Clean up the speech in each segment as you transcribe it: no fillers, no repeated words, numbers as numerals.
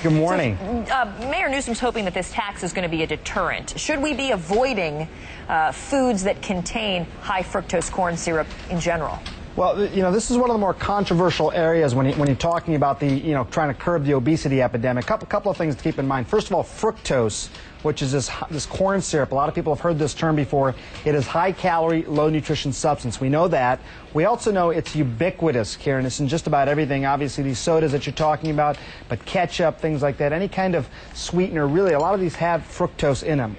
Good morning. So, Mayor Newsom's hoping that this tax is going to be a deterrent. Should we be avoiding foods that contain high fructose corn syrup in general? Well, this is one of the more controversial areas when you're talking about the, trying to curb the obesity epidemic. Couple of things to keep in mind. First of all, fructose, which is this corn syrup. A lot of people have heard this term before. It is high-calorie, low-nutrition substance. We know that. We also know it's ubiquitous, Karen. It's in just about everything. Obviously, these sodas that you're talking about, but ketchup, things like that, any kind of sweetener, really, a lot of these have fructose in them.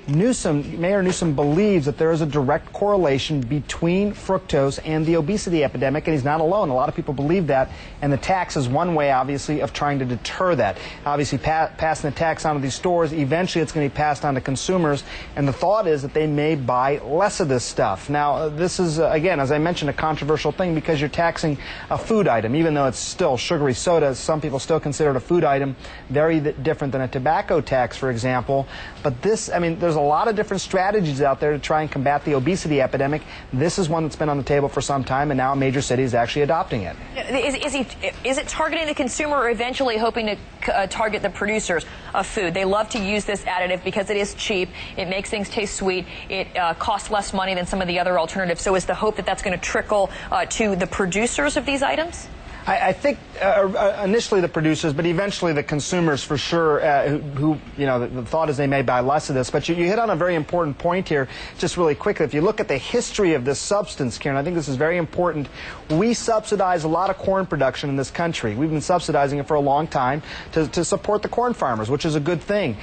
Mayor Newsom believes that there is a direct correlation between fructose and the obesity epidemic, and he's not alone. A lot of people believe that, and the tax is one way, obviously, of trying to deter that. Obviously, passing the tax on to these stores, eventually it's going to be passed on to consumers, and the thought is that they may buy less of this stuff. Now, this is, again, as I mentioned, a controversial thing because you're taxing a food item, even though it's still sugary soda. Some people still consider it a food item, very different than a tobacco tax, for example. But this, there's a lot of different strategies out there to try and combat the obesity epidemic. This is one that's been on the table for some time, and now a major city is actually adopting it. Is it targeting the consumer or eventually hoping to target the producers of food? They love to use this additive because it is cheap, it makes things taste sweet, it costs less money than some of the other alternatives. So is the hope that that's going to trickle to the producers of these items? I think initially the producers, but eventually the consumers for sure, the thought is they may buy less of this. But you hit on a very important point here, just really quickly. If you look at the history of this substance, Karen, I think this is very important. We subsidize a lot of corn production in this country. We've been subsidizing it for a long time to support the corn farmers, which is a good thing.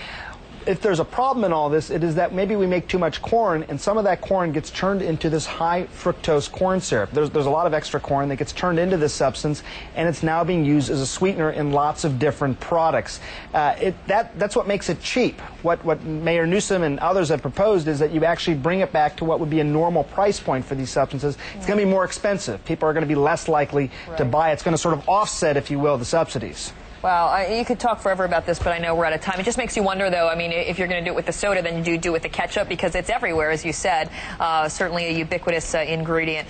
If there's a problem in all this, it is that maybe we make too much corn, and some of that corn gets turned into this high fructose corn syrup. There's a lot of extra corn that gets turned into this substance, and it's now being used as a sweetener in lots of different products. That's what makes it cheap. What Mayor Newsom and others have proposed is that you actually bring it back to what would be a normal price point for these substances. It's going to be more expensive. People are going to be less likely to buy it. It's going to sort of offset, if you will, the subsidies. Well, you could talk forever about this, but I know we're out of time. It just makes you wonder, though, if you're going to do it with the soda, then you do it with the ketchup, because it's everywhere, as you said. Certainly a ubiquitous ingredient.